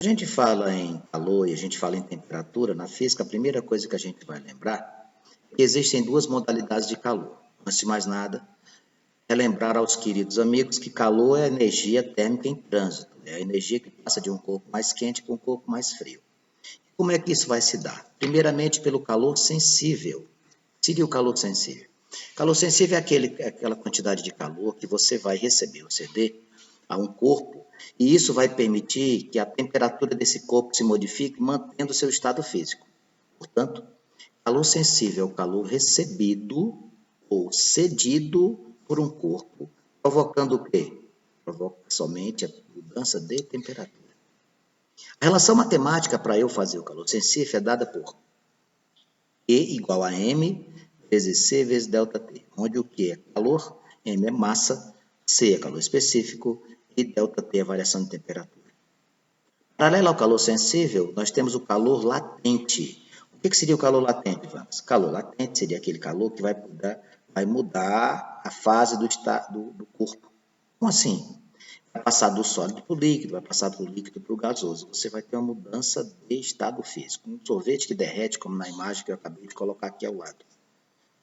A gente fala em calor e a gente fala em temperatura, na física, a primeira coisa que a gente vai lembrar é que existem duas modalidades de calor. Antes de mais nada, é lembrar aos queridos amigos que calor é a energia térmica em trânsito, é a energia que passa de um corpo mais quente para um corpo mais frio. Como é que isso vai se dar? Primeiramente, pelo calor sensível. Seria o calor sensível. Calor sensível é aquela quantidade de calor que você vai receber, ou ceder, a um corpo, e isso vai permitir que a temperatura desse corpo se modifique, mantendo o seu estado físico. Portanto, calor sensível é o calor recebido ou cedido por um corpo, provocando o quê? Provoca somente a mudança de temperatura. A relação matemática para eu fazer o calor sensível é dada por E igual a M vezes C vezes ΔT, onde o Q é calor, M é massa, C é calor específico e ΔT é a variação de temperatura. Paralelo ao calor sensível, nós temos o calor latente. O que seria o calor latente, Vamos? Calor latente seria aquele calor que vai mudar a fase do corpo. Como assim? Vai passar do sólido para o líquido, vai passar do líquido para o gasoso. Você vai ter uma mudança de estado físico. Um sorvete que derrete, como na imagem que eu acabei de colocar aqui ao lado.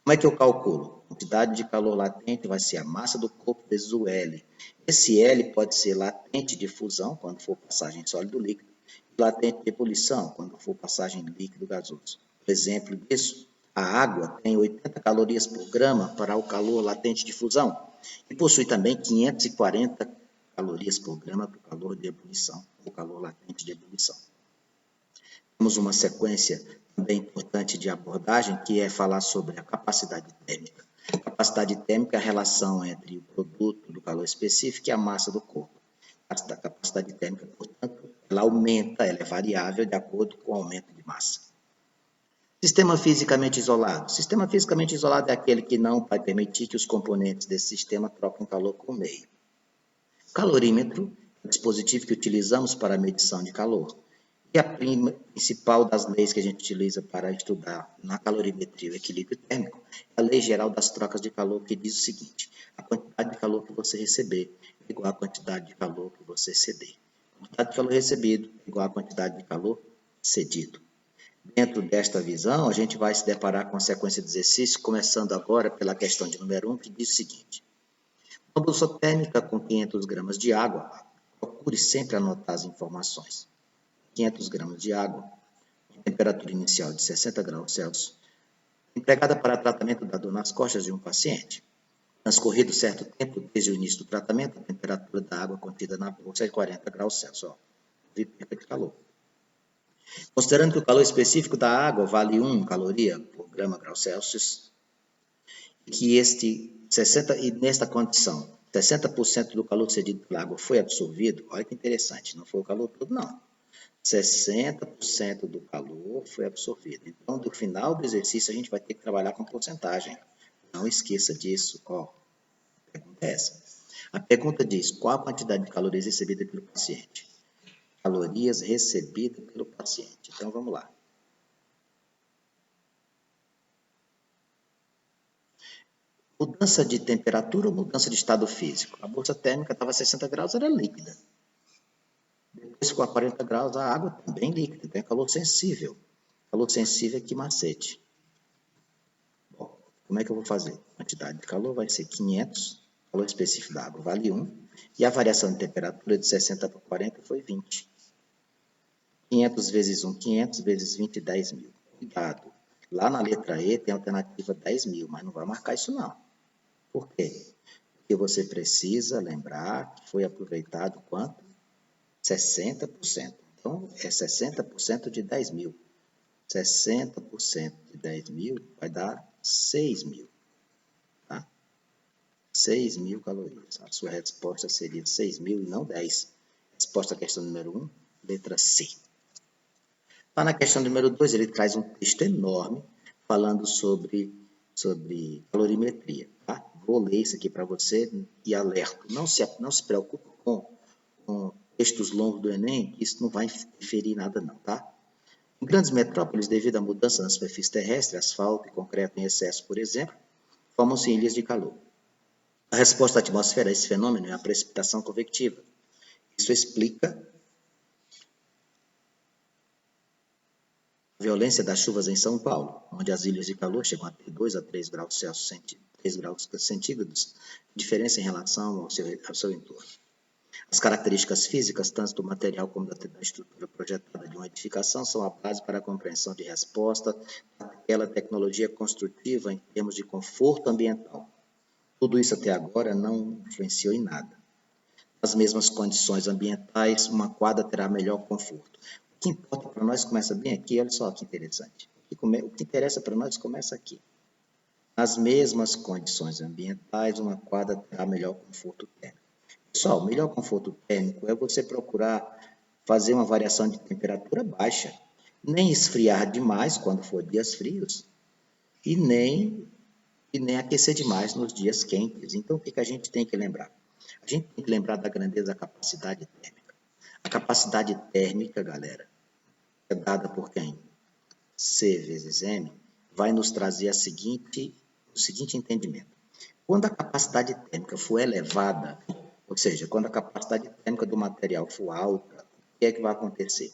Como é que eu calculo? A quantidade de calor latente vai ser a massa do corpo vezes o L. Esse L pode ser latente de fusão, quando for passagem sólido-líquido, e latente de ebulição, quando for passagem líquido-gasoso. Exemplo disso, a água tem 80 calorias por grama para o calor latente de fusão e possui também 540 calorias por grama para o calor de ebulição, o calor latente de ebulição. Temos uma sequência também importante de abordagem, que é falar sobre a capacidade térmica. A capacidade térmica é a relação entre o produto do calor específico e a massa do corpo. A capacidade térmica, portanto, ela aumenta, ela é variável de acordo com o aumento de massa. Sistema fisicamente isolado. Sistema fisicamente isolado é aquele que não vai permitir que os componentes desse sistema troquem calor com o meio. Calorímetro é o dispositivo que utilizamos para a medição de calor. E a principal das leis que a gente utiliza para estudar na calorimetria o equilíbrio térmico é a Lei Geral das Trocas de Calor, que diz o seguinte: a quantidade de calor que você receber é igual à quantidade de calor que você ceder. A quantidade de calor recebido é igual à quantidade de calor cedido. Dentro desta visão, a gente vai se deparar com a sequência de exercícios, começando agora pela questão de número 1, que diz o seguinte: uma bolsa térmica com 500 gramas de água, procure sempre anotar as informações. 500 gramas de água, temperatura inicial de 60 graus Celsius, empregada para tratamento da dor nas costas de um paciente. Transcorrido certo tempo desde o início do tratamento, a temperatura da água contida na bolsa é 40 graus Celsius. Perca de calor. Considerando que o calor específico da água vale 1 caloria por grama grau Celsius, e que nesta condição, 60% do calor cedido pela água foi absorvido, olha que interessante, não foi o calor todo, não. 60% do calor foi absorvido. Então, no final do exercício, a gente vai ter que trabalhar com porcentagem. Não esqueça disso. A pergunta é essa. A pergunta diz: qual a quantidade de calorias recebida pelo paciente? Calorias recebidas pelo paciente. Então, vamos lá. Mudança de temperatura ou mudança de estado físico? A bolsa térmica estava a 60 graus, era líquida. Depois, com a 40 graus, a água também líquida, então é calor sensível. Calor sensível é que macete. Bom, como é que eu vou fazer? A quantidade de calor vai ser 500, calor específico da água vale 1, e a variação de temperatura de 60 para 40 foi 20. 500 vezes 1, 500 vezes 20, 10 mil. Cuidado, lá na letra E tem a alternativa 10 mil, mas não vai marcar isso não. Por quê? Porque você precisa lembrar que foi aproveitado quanto? 60%. Então, é 60% de 10 mil. 60% de 10 mil vai dar 6 mil. Tá? 6 mil calorias. A sua resposta seria 6 mil e não 10. Resposta à questão número 1, letra C. Lá na questão número 2, ele traz um texto enorme falando sobre calorimetria. Tá? Vou ler isso aqui para você e alerto. Não se preocupe com textos longos do Enem, isso não vai inferir nada não, tá? Em grandes metrópoles, devido à mudança na superfície terrestre, asfalto e concreto em excesso, por exemplo, formam-se ilhas de calor. A resposta da atmosfera a esse fenômeno é a precipitação convectiva. Isso explica A violência das chuvas em São Paulo, onde as ilhas de calor chegam a ter 2 a 3 graus Celsius, 3 graus centígrados, diferença em relação ao seu entorno. As características físicas, tanto do material como da estrutura projetada de uma edificação, são a base para a compreensão de resposta daquela tecnologia construtiva em termos de conforto ambiental. Tudo isso até agora não influenciou em nada. Nas mesmas condições ambientais, uma quadra terá melhor conforto. O que importa para nós começa bem aqui, olha só que interessante. O que interessa para nós começa aqui. Nas mesmas condições ambientais, uma quadra terá melhor conforto térmico. Pessoal, o melhor conforto térmico é você procurar fazer uma variação de temperatura baixa, nem esfriar demais quando for dias frios e nem aquecer demais nos dias quentes. Então, o que a gente tem que lembrar? A gente tem que lembrar da grandeza da capacidade térmica. A capacidade térmica, galera, é dada por quem? C vezes M, vai nos trazer o seguinte entendimento. Quando a capacidade térmica for elevada, ou seja, quando a capacidade térmica do material for alta, o que é que vai acontecer?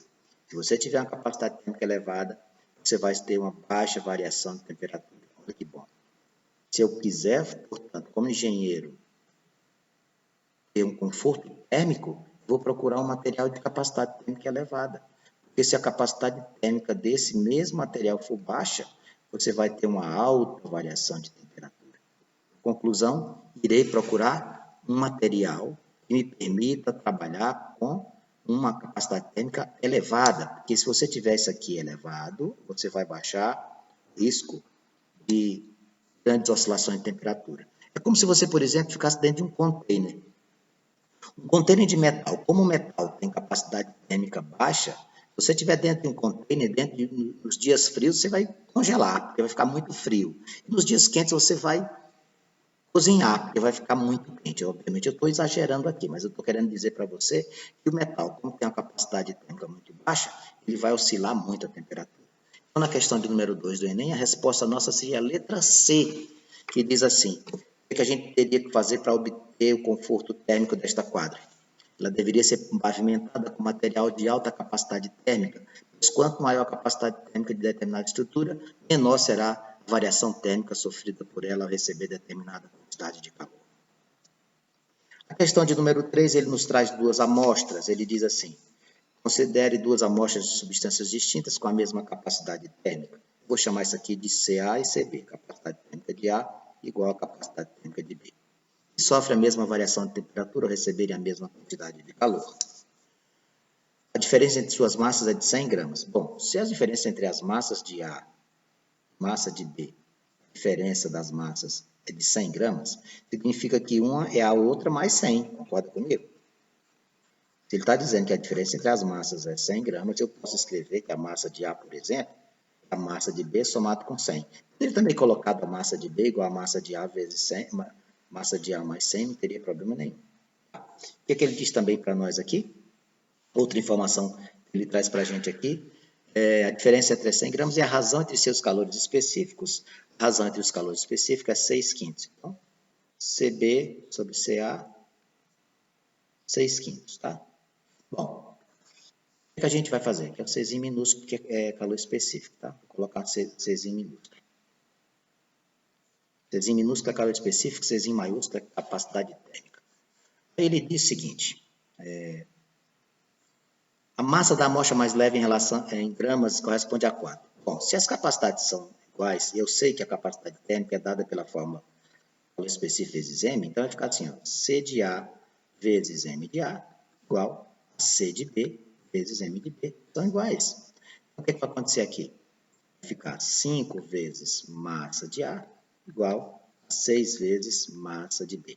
Se você tiver uma capacidade térmica elevada, você vai ter uma baixa variação de temperatura. Olha que bom. Se eu quiser, portanto, como engenheiro, ter um conforto térmico, vou procurar um material de capacidade térmica elevada. Porque se a capacidade térmica desse mesmo material for baixa, você vai ter uma alta variação de temperatura. Conclusão, irei procurar um material que me permita trabalhar com uma capacidade térmica elevada, porque se você tiver isso aqui elevado, você vai baixar o risco de grandes oscilações de temperatura. É como se você, por exemplo, ficasse dentro de um container. Um container de metal, como o metal tem capacidade térmica baixa, se você estiver dentro de um container, nos dias frios, você vai congelar, porque vai ficar muito frio. E nos dias quentes, você vai cozinhar, porque vai ficar muito quente. Obviamente, eu estou exagerando aqui, mas eu estou querendo dizer para você que o metal, como tem uma capacidade térmica muito baixa, ele vai oscilar muito a temperatura. Então, na questão de número 2 do Enem, a resposta nossa seria a letra C, que diz assim: o que a gente teria que fazer para obter o conforto térmico desta quadra? Ela deveria ser pavimentada com material de alta capacidade térmica, pois quanto maior a capacidade térmica de determinada estrutura, menor será a variação térmica sofrida por ela ao receber determinada quantidade de calor. A questão de número 3, ele nos traz duas amostras. Ele diz assim: considere duas amostras de substâncias distintas com a mesma capacidade térmica. Vou chamar isso aqui de CA e CB, capacidade térmica de A igual à capacidade térmica de B. E sofre a mesma variação de temperatura ao receberem a mesma quantidade de calor. A diferença entre suas massas é de 100 gramas. Bom, se a diferença entre as massas de A e massa de B, a diferença das massas é de 100 gramas, significa que uma é a outra mais 100. Concorda comigo? Se ele está dizendo que a diferença entre as massas é 100 gramas, eu posso escrever que a massa de A, por exemplo, é a massa de B somado com 100. Ele também colocado a massa de B igual a massa de A vezes 100, massa de A mais 100, não teria problema nenhum. O que é que ele diz também para nós aqui? Outra informação que ele traz para a gente aqui é a diferença entre 100 gramas e a razão entre seus calores específicos. A razão entre os calores específicos é 6 quintos. Então, CB sobre CA, 6 quintos, tá? Bom, o que a gente vai fazer? Aqui é o Czinho minúsculo, que é calor específico, tá? Vou colocar Czinho minúsculo. Czinho minúsculo é calor específico, Czinho maiúsculo é capacidade térmica. Ele diz o seguinte: a massa da amostra mais leve em gramas corresponde a 4. Bom, se as capacidades são iguais, eu sei que a capacidade térmica é dada pela fórmula calor específico vezes M, então vai ficar assim, ó, C de A vezes M de A igual a C de B vezes M de B. São iguais. Então, o que vai acontecer aqui? Vai ficar 5 vezes massa de A igual a 6 vezes massa de B.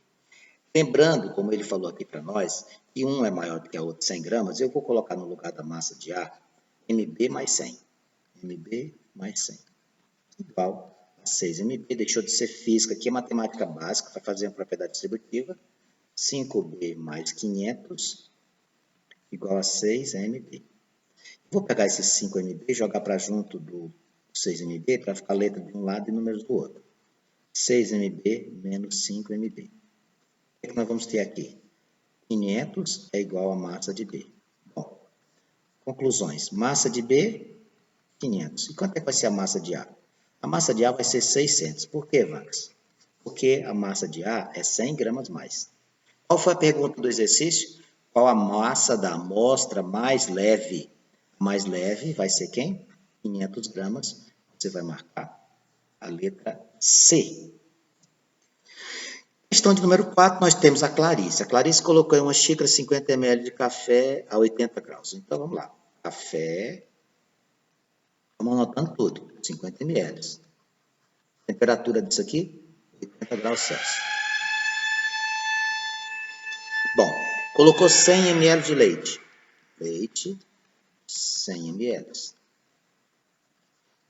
Lembrando, como ele falou aqui para nós, que um é maior do que a outra 100 gramas, eu vou colocar no lugar da massa de A, MB mais 100. MB mais 100. Igual a 6MB, deixou de ser física, aqui é matemática básica, para fazer uma propriedade distributiva. 5B mais 500, igual a 6MB. Vou pegar esse 5MB e jogar para junto do 6MB, para ficar letra de um lado e números do outro. 6MB menos 5MB. O que nós vamos ter aqui? 500 é igual a massa de B. Bom, conclusões. Massa de B 500. E quanto é que vai ser a massa de ar? A massa de ar vai ser 600. Por quê, Max? Porque a massa de ar é 100 gramas mais. Qual foi a pergunta do exercício? Qual a massa da amostra mais leve? A mais leve vai ser quem? 500 gramas. Você vai marcar a letra C. Questão de número 4, nós temos a Clarice. A Clarice colocou em uma xícara 50 ml de café a 80 graus. Então, vamos lá. Café, vamos anotando tudo, 50 ml. Temperatura disso aqui, 80 graus Celsius. Bom, colocou 100 ml de leite. Leite, 100 ml.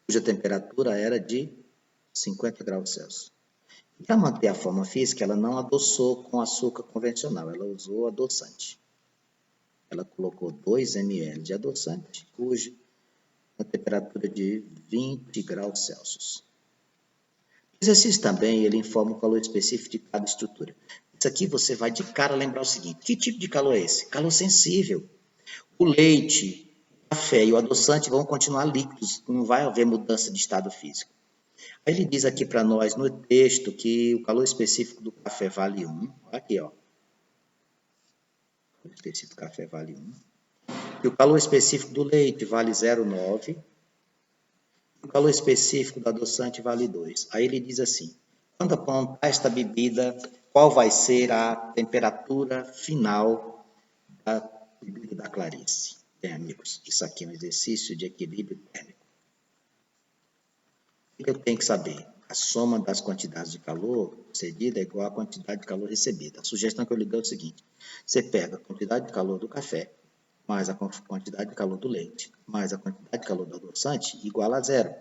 Cuja temperatura era de 50 graus Celsius. Para manter a forma física, ela não adoçou com açúcar convencional, ela usou adoçante. Ela colocou 2 ml de adoçante, cuja temperatura de 20 graus Celsius. O exercício também, ele informa o calor específico de cada estrutura. Isso aqui você vai de cara lembrar o seguinte, que tipo de calor é esse? Calor sensível. O leite, o café e o adoçante vão continuar líquidos, não vai haver mudança de estado físico. Aí ele diz aqui para nós no texto que o calor específico do café vale 1. Aqui, ó. O calor específico do café vale 1. E o calor específico do leite vale 0,9. E o calor específico do adoçante vale 2. Aí ele diz assim, quando apontar esta bebida, qual vai ser a temperatura final da bebida da Clarice? Bem, amigos, isso aqui é um exercício de equilíbrio térmico. O que eu tenho que saber? A soma das quantidades de calor cedida é igual à quantidade de calor recebida. A sugestão que eu lhe dou é o seguinte, você pega a quantidade de calor do café, mais a quantidade de calor do leite, mais a quantidade de calor do adoçante, igual a 0.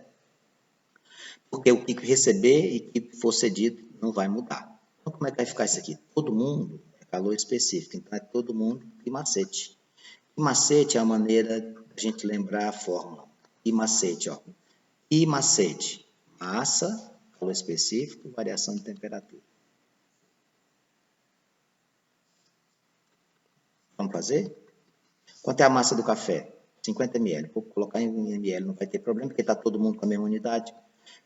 Porque o que receber e o que for cedido não vai mudar. Então, como é que vai ficar isso aqui? Todo mundo é calor específico, então é todo mundo e macete. E macete é a maneira de a gente lembrar a fórmula. E macete, ó. E macete, massa, calor específico, variação de temperatura. Vamos fazer? Quanto é a massa do café? 50 ml. Vou colocar em ml, não vai ter problema, porque está todo mundo com a mesma unidade.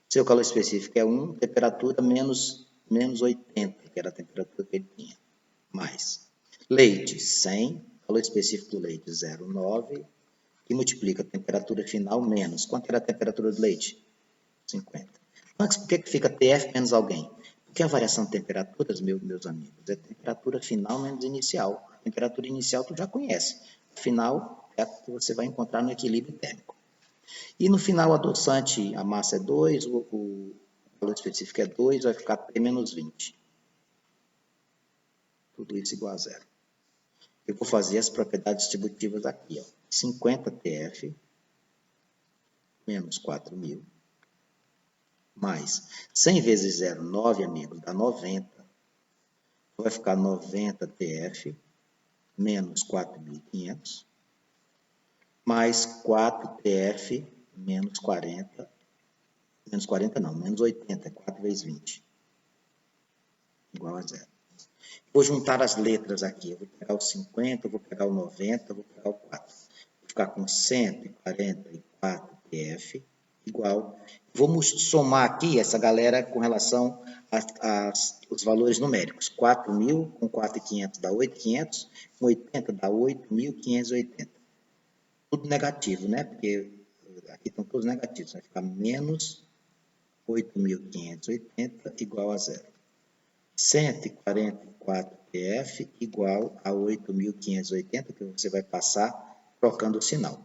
Seu calor específico é 1, temperatura menos 80, que era a temperatura que ele tinha. Mais. Leite, 100, calor específico do leite, 0,9, que multiplica a temperatura final menos. Quanto era a temperatura do leite? 50. Mas por que fica TF menos alguém? Porque a variação de temperaturas, meus amigos, é temperatura final menos inicial. A temperatura inicial tu já conhece. A final é a que você vai encontrar no equilíbrio térmico. E no final, o adoçante, a massa é 2, o valor específico é 2, vai ficar P menos 20. Tudo isso igual a 0. Eu vou fazer as propriedades distributivas aqui, ó. 50 TF menos 4.000 mais 100 vezes 0, 9, amigos, dá 90. Vai ficar 90 TF menos 4.500 mais 4 TF menos 40. Menos 40 não, menos 80, é 4 vezes 20. Igual a 0. Vou juntar as letras aqui. Eu vou pegar o 50, vou pegar o 90, vou pegar o 4. Vou ficar com 144 TF igual. Vamos somar aqui essa galera com relação aos valores numéricos. 4.000 com 4.500 dá 8.500, com 80 dá 8.580. Tudo negativo, né? Porque aqui estão todos negativos. Vai ficar menos 8.580 igual a 0. 144 TF igual a 8.580, que você vai passar trocando o sinal.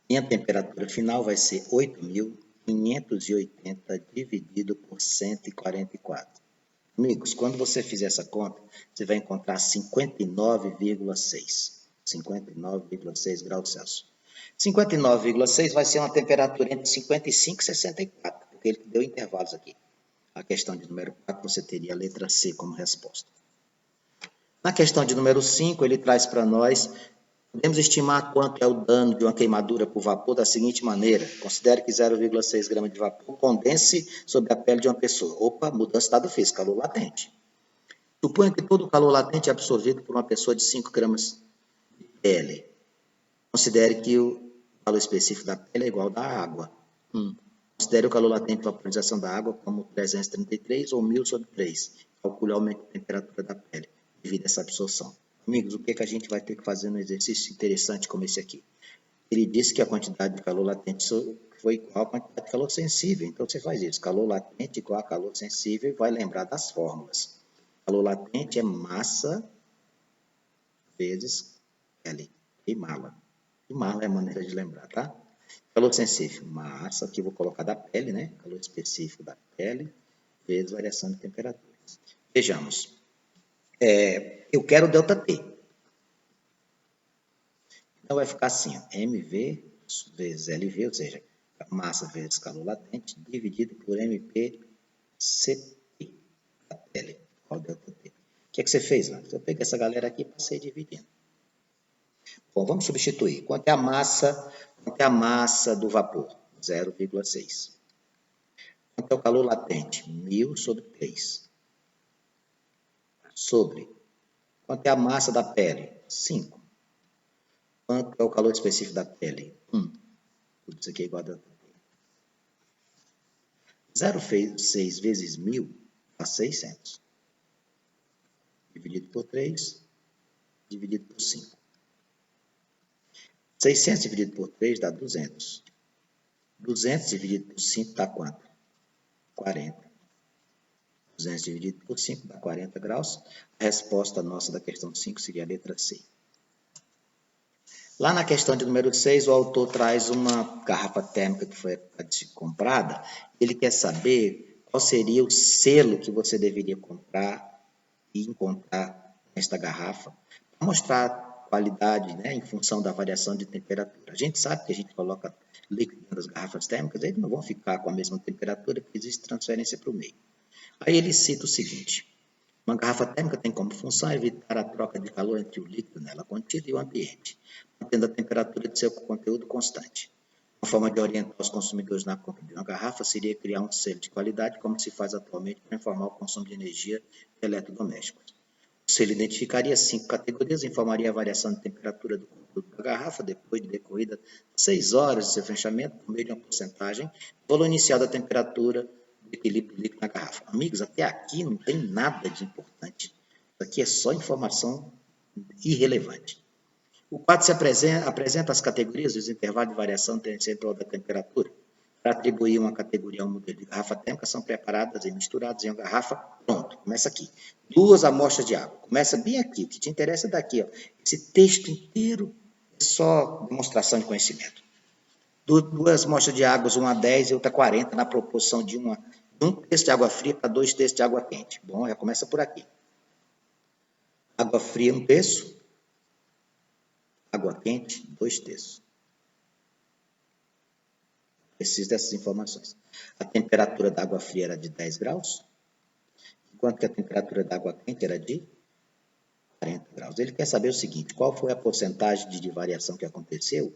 E a temperatura final vai ser 8.580 dividido por 144. Amigos, quando você fizer essa conta, você vai encontrar 59,6. 59,6 graus Celsius. 59,6 vai ser uma temperatura entre 55 e 64, porque ele deu intervalos aqui. A questão de número 4, você teria a letra C como resposta. Na questão de número 5, ele traz para nós, podemos estimar quanto é o dano de uma queimadura por vapor da seguinte maneira. Considere que 0,6 gramas de vapor condense sobre a pele de uma pessoa. Opa, mudança de estado físico, calor latente. Suponha que todo o calor latente é absorvido por uma pessoa de 5 gramas de pele. Considere que o calor específico da pele é igual ao da água. Considere o calor latente de vaporização da água como 333 ou 1000 sobre 3. Calcule o aumento da temperatura da pele devido a essa absorção. Amigos, o que, que a gente vai ter que fazer num exercício interessante como esse aqui? Ele disse que a quantidade de calor latente foi igual à quantidade de calor sensível. Então, você faz isso. Calor latente igual a calor sensível e vai lembrar das fórmulas. Calor latente é massa vezes L. E mala. E mala é a maneira de lembrar, tá? Calor sensível, massa, aqui vou colocar da pele, né? Calor específico da pele, vezes variação de temperatura. Vejamos. Eu quero ΔT. Então, vai ficar assim, ó, MV vezes LV, ou seja, massa vezes calor latente, dividido por MPCP da pele, igual ΔT. O que é que você fez lá? Eu peguei essa galera aqui e passei dividindo. Bom, vamos substituir. Quanto é a massa do vapor? 0,6. Quanto é o calor latente? 1000 sobre 3. Sobre. Quanto é a massa da pele? 5. Quanto é o calor específico da pele? 1. Tudo isso aqui é igual a 0,6 vezes 1000 dá 600. Dividido por 3, dividido por 5. 600 dividido por 3 dá 200. 200 dividido por 5 dá quanto? 40. 200 dividido por 5 dá 40 graus. A resposta nossa da questão 5 seria a letra C. Lá na questão de número 6, o autor traz uma garrafa térmica que foi comprada. Ele quer saber qual seria o selo que você deveria comprar e encontrar nesta garrafa, para mostrar qualidade, né, em função da variação de temperatura. A gente sabe que a gente coloca líquido nas garrafas térmicas, eles não vão ficar com a mesma temperatura, porque existe transferência para o meio. Aí ele cita o seguinte: uma garrafa térmica tem como função evitar a troca de calor entre o líquido nela contido e o ambiente, mantendo a temperatura de seu conteúdo constante. Uma forma de orientar os consumidores na compra de uma garrafa seria criar um selo de qualidade, como se faz atualmente para informar o consumo de energia de eletrodomésticos. O selo identificaria 5 categorias e informaria a variação de temperatura do conteúdo da garrafa depois de decorrida 6 horas de seu fechamento por meio de uma porcentagem, valor inicial da temperatura do equilíbrio líquido na garrafa. Amigos, até aqui não tem nada de importante. Isso aqui é só informação irrelevante. O quadro apresenta as categorias dos intervalos de variação percentual da temperatura. Para atribuir uma categoria a um modelo de garrafa térmica, são preparadas e misturadas em uma garrafa. Pronto, começa aqui. 2 amostras de água. Começa bem aqui. O que te interessa é daqui. Ó. Esse texto inteiro é só demonstração de conhecimento. 2 amostras de água, uma 10 e outra 40, na proporção de um terço de água fria para 2 terços de água quente. Bom, já começa por aqui. Água fria, 1 terço. Água quente, 2 terços. Preciso dessas informações. A temperatura da água fria era de 10 graus, enquanto que a temperatura da água quente era de 40 graus. Ele quer saber o seguinte: qual foi a porcentagem de variação que aconteceu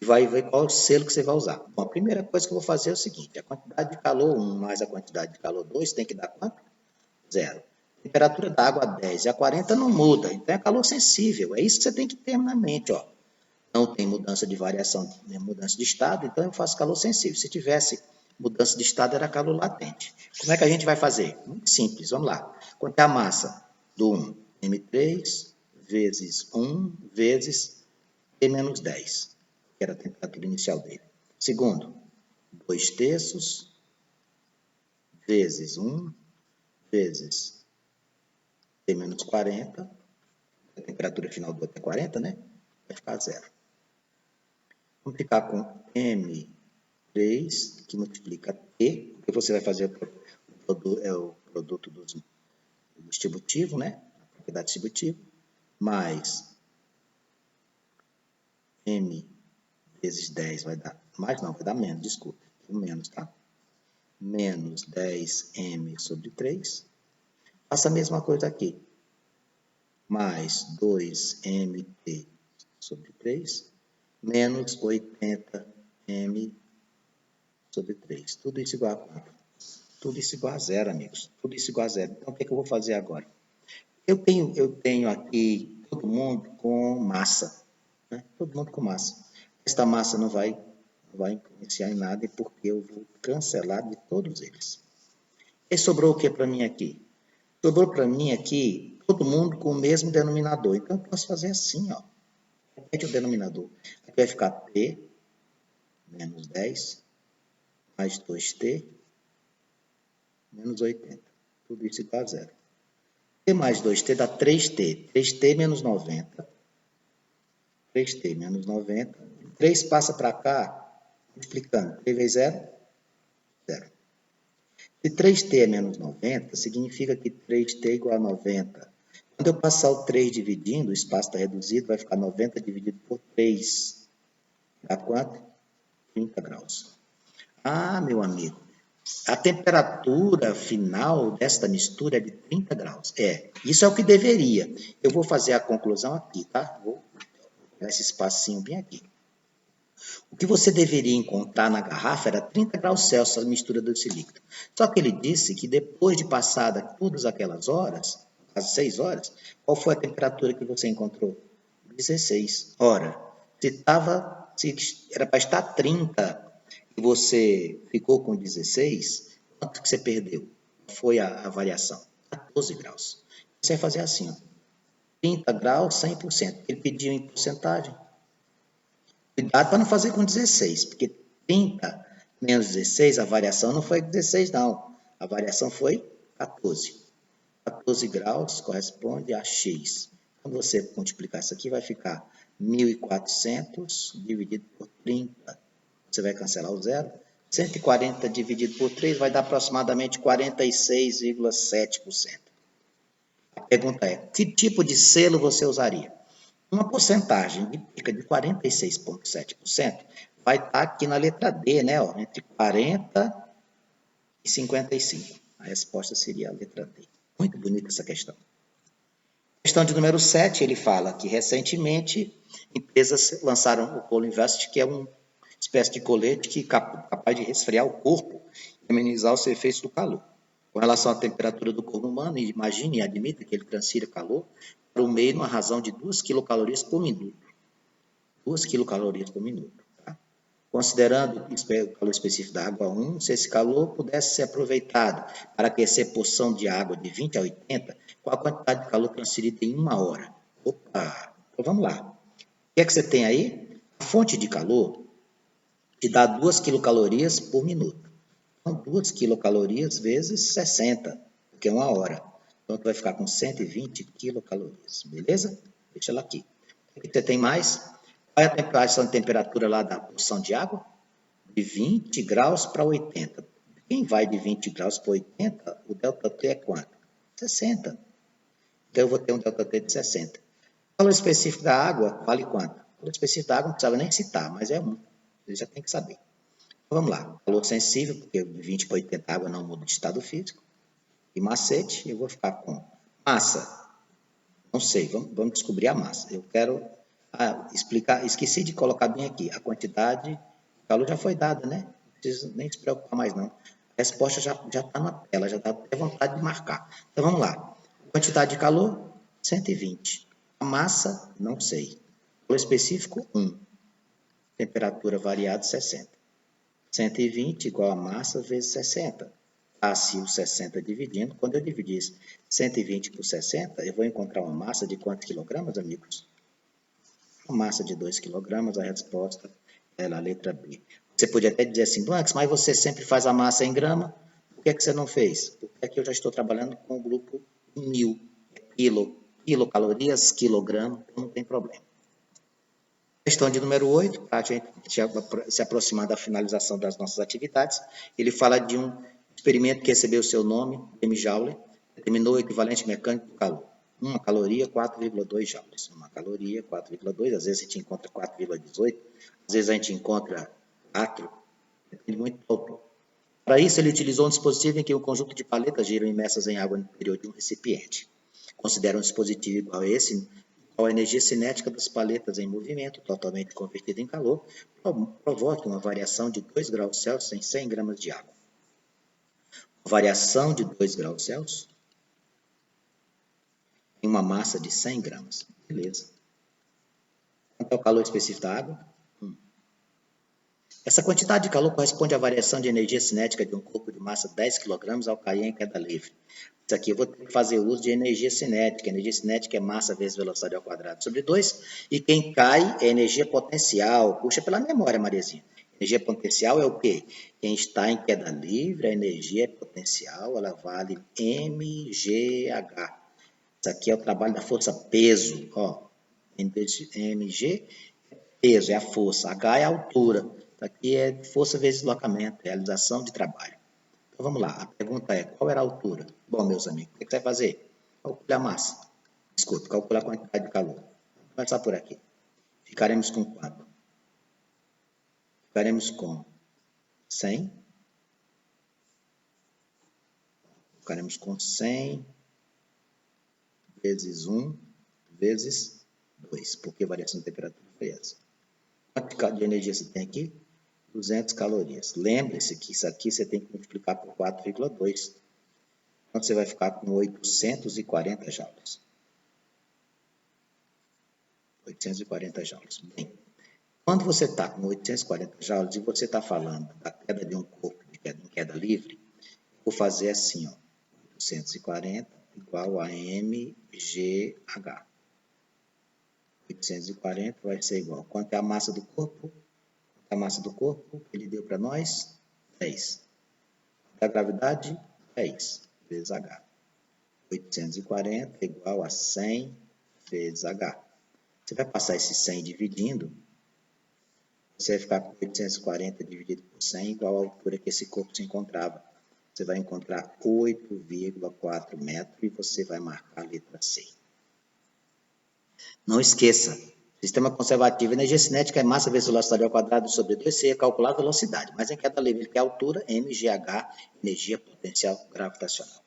e vai ver qual o selo que você vai usar. Bom, a primeira coisa que eu vou fazer é o seguinte: a quantidade de calor 1 mais a quantidade de calor 2 tem que dar quanto? 0. A temperatura da água 10 e a 40 não muda, então é calor sensível. É isso que você tem que ter na mente, ó. Não tem mudança de variação, mudança de estado, então eu faço calor sensível. Se tivesse mudança de estado, era calor latente. Como é que a gente vai fazer? Muito simples, vamos lá. Quanto é a massa do 1? M3 vezes 1 vezes T menos 10, que era a temperatura inicial dele. Segundo, 2 terços vezes 1 vezes T menos 40, a temperatura final do outro é 40, né? Vai ficar 0. Vamos ficar com M3, que multiplica T, porque você vai fazer o produto do distributivo, né? A propriedade distributiva, mais M vezes 10 vai dar, mais não, vai dar menos, desculpa, menos, tá? Menos 10M sobre 3. Faça a mesma coisa aqui. Mais 2MT sobre 3, menos 80M sobre 3. Tudo isso igual a quanto? Tudo isso igual a 0, amigos. Tudo isso igual a 0. Então, o que é que eu vou fazer agora? Eu tenho aqui todo mundo com massa. Né? Todo mundo com massa. esta massa não vai influenciar em nada, porque eu vou cancelar de todos eles. E sobrou o que para mim aqui? Sobrou para mim aqui todo mundo com o mesmo denominador. Então, eu posso fazer assim, ó. Repete o denominador. Aqui vai ficar T menos 10 mais 2T menos 80. Tudo isso igual a zero. T mais 2T dá 3T. 3T menos 90. 3T menos 90. 3 passa para cá, multiplicando. 3 vezes 0, 0. Se 3T é menos 90, significa que 3T é igual a 90. Quando eu passar o 3 dividindo, o espaço está reduzido, vai ficar 90 dividido por 3. Dá quanto? 30 graus. Ah, meu amigo, a temperatura final desta mistura é de 30 graus. Isso é o que deveria. Eu vou fazer a conclusão aqui, tá? Vou pegar esse espacinho bem aqui. O que você deveria encontrar na garrafa era 30 graus Celsius, a mistura desse líquido. Só que ele disse que depois de passada todas aquelas horas, as 6 horas, qual foi a temperatura que você encontrou? 16. Ora, se era para estar 30 e você ficou com 16, quanto que você perdeu? Foi a variação? 14 graus. Você vai fazer assim, ó, 30 graus, 100%. Ele pediu em porcentagem. Cuidado para não fazer com 16, porque 30 menos 16, a variação não foi 16, não. A variação foi 14. 14 graus corresponde a x. Quando você multiplicar isso aqui, vai ficar 1.400 dividido por 30. Você vai cancelar o zero. 140 dividido por 3 vai dar aproximadamente 46,7%. A pergunta é, que tipo de selo você usaria? Uma porcentagem de 46,7% vai estar aqui na letra D, né? Ó, entre 40 e 55. A resposta seria a letra D. Muito bonita essa questão. Questão de número 7, ele fala que recentemente empresas lançaram o Polo Invest, que é uma espécie de colete que é capaz de resfriar o corpo e amenizar os efeitos do calor. Com relação à temperatura do corpo humano, imagine e admita que ele transfira calor para o meio numa razão de 2 quilocalorias por minuto. 2 quilocalorias por minuto. Tá? Considerando o calor específico da água 1, se esse calor pudesse ser aproveitado para aquecer porção de água de 20 a 80, qual a quantidade de calor transferida em 1 hora? Opa! Então vamos lá. O que é que você tem aí? A fonte de calor te dá 2 quilocalorias por minuto. Então, 2 quilocalorias vezes 60, que é 1 hora. Então, tu vai ficar com 120 quilocalorias, beleza? Deixa ela aqui. O que você tem mais? Qual é a temperatura lá da porção de água? De 20 graus para 80. Quem vai de 20 graus para 80, o ΔT é quanto? 60. Então, eu vou ter um ΔT de 60. O valor específico da água vale quanto? O valor específico da água não precisava nem citar, mas é 1. Você já tem que saber. Então, vamos lá. Calor sensível, porque de 20 para 80 a água não muda de estado físico. E macete, eu vou ficar com massa. Não sei, vamos descobrir a massa. Eu quero explicar, esqueci de colocar bem aqui. A quantidade de calor já foi dada, né? Não precisa nem se preocupar mais, não. A resposta já está na tela, já dá até vontade de marcar. Então, vamos lá. A quantidade de calor, 120. A massa, não sei. Calor específico, 1. Temperatura variada, 60. 120 igual a massa vezes 60. Assim, o 60 dividindo. Quando eu dividir 120 por 60, eu vou encontrar uma massa de quantos quilogramas, amigos? Uma massa de 2 quilogramas, a resposta é a letra B. Você podia até dizer assim, Blanks, mas você sempre faz a massa em grama, por que você não fez? Porque aqui eu já estou trabalhando com o grupo 1000, quilocalorias, quilograma, então não tem problema. Questão de número 8, para a gente se aproximar da finalização das nossas atividades, ele fala de um experimento que recebeu o seu nome, M. Joule, determinou o equivalente mecânico do calor. Uma caloria, 4,2 joules. Uma caloria, 4,2, às vezes a gente encontra 4,18, às vezes a gente encontra 4, depende muito do autor. Para isso, ele utilizou um dispositivo em que um conjunto de paletas giram imersas em água no interior de um recipiente. Considera um dispositivo igual a esse, a energia cinética das paletas em movimento, totalmente convertida em calor, provoca uma variação de 2 graus Celsius em 100 gramas de água. Variação de 2 graus Celsius em uma massa de 100 gramas. Beleza. Quanto é o calor específico da água? Essa quantidade de calor corresponde à variação de energia cinética de um corpo de massa 10 kg ao cair em queda livre. Isso aqui eu vou ter que fazer uso de energia cinética. Energia cinética é massa vezes velocidade ao quadrado sobre 2. E quem cai é energia potencial. Puxa pela memória, Mariazinha. Energia potencial é o quê? Quem está em queda livre, a energia potencial, ela vale mgh. Isso aqui é o trabalho da força peso. Ó, mg é peso, é a força. H é a altura. Isso aqui é força vezes deslocamento, realização de trabalho. Então vamos lá, a pergunta é, qual era a altura? Bom, meus amigos, o que você vai fazer? Calcular a massa. Desculpe, calcular a quantidade de calor. Vamos começar por aqui. Ficaremos com quanto? Ficaremos com 100. Ficaremos com 100 vezes 1 vezes 2. Porque a variação de temperatura foi essa. Quanto de energia você tem aqui? 200 calorias. Lembre-se que isso aqui você tem que multiplicar por 4,2. Então, você vai ficar com 840 joules. 840 joules. Bem, quando você está com 840 joules e você está falando da queda de um corpo em queda livre, vou fazer assim, ó, 840 igual a mgh. 840 vai ser igual. Quanto é a massa do corpo? A massa do corpo, ele deu para nós 10. A gravidade, 10 vezes H. 840 igual a 100 vezes H. Você vai passar esse 100 dividindo, você vai ficar com 840 dividido por 100 igual à altura que esse corpo se encontrava. Você vai encontrar 8,4 metros e você vai marcar a letra C. Não esqueça, sistema conservativo, energia cinética é massa vezes velocidade ao quadrado sobre 2C, é calcular a velocidade, mas em queda livre, que é a altura, mgh, energia potencial gravitacional.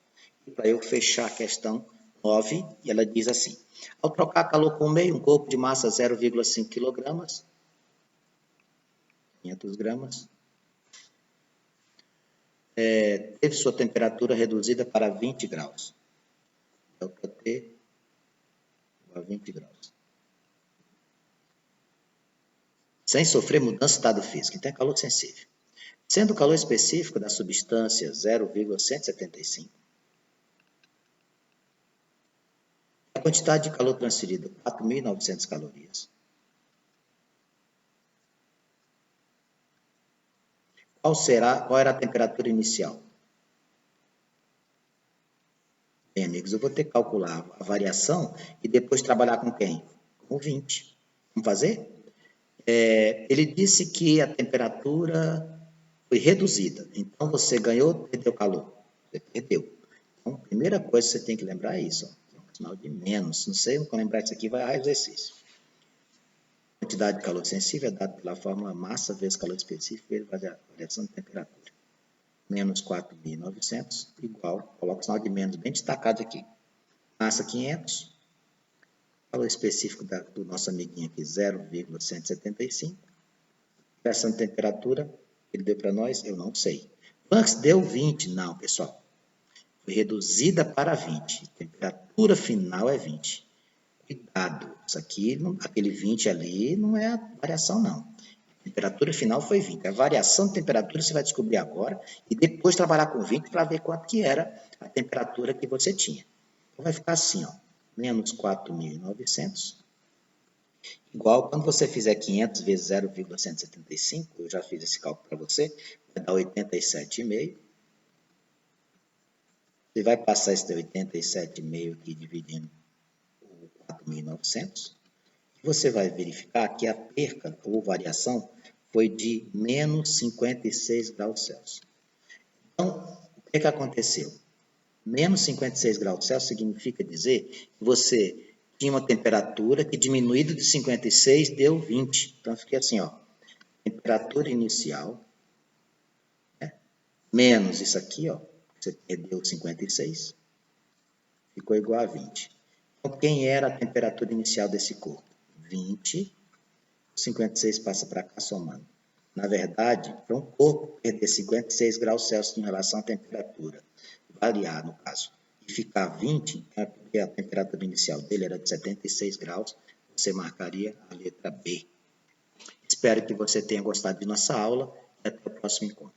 E para eu fechar a questão 9, ela diz assim, ao trocar calor com meio, um corpo de massa 0,5 kg, 500 gramas, teve sua temperatura reduzida para 20 graus. Delta T igual a 20 graus. Sem sofrer mudança de estado físico, então é calor sensível. Sendo o calor específico da substância 0,175, a quantidade de calor transferida 4.900 calorias. Qual era a temperatura inicial? Bem, amigos, eu vou ter que calcular a variação e depois trabalhar com quem? Com 20. Vamos fazer? Ele disse que a temperatura foi reduzida. Então, você ganhou ou perdeu calor? Você perdeu. Então, a primeira coisa que você tem que lembrar é isso. Ó, um sinal de menos. Não sei, quando lembrar isso aqui, vai errar o exercício. A quantidade de calor sensível é dada pela fórmula massa vezes calor específico vezes variação de temperatura. Menos 4.900 igual, coloca o sinal de menos bem destacado aqui. Massa 500, calor específico do nosso amiguinho aqui 0,175. Variação de temperatura, ele deu para nós, eu não sei. Antes deu 20, não, pessoal. Foi reduzida para 20. Temperatura final é 20. Cuidado, isso aqui, aquele 20 ali não é a variação, não. A temperatura final foi 20. A variação de temperatura você vai descobrir agora e depois trabalhar com 20 para ver quanto que era a temperatura que você tinha. Então vai ficar assim, ó, menos 4.900, igual quando você fizer 500 vezes 0,175, eu já fiz esse cálculo para você, vai dar 87,5. Você vai passar esse 87,5 aqui dividindo por 4.900. Você vai verificar que a perca ou variação foi de menos 56 graus Celsius. Então, o que aconteceu? Menos 56 graus Celsius significa dizer que você tinha uma temperatura que diminuída de 56 deu 20. Então, fica assim, ó, temperatura inicial, né, menos isso aqui, ó, você perdeu 56, ficou igual a 20. Então, quem era a temperatura inicial desse corpo? 20, 56 passa para cá somando. Na verdade, para um corpo perder 56 graus Celsius em relação à temperatura, variar no caso, e ficar 20, porque a temperatura inicial dele era de 76 graus, você marcaria a letra B. Espero que você tenha gostado de nossa aula e até o próximo encontro.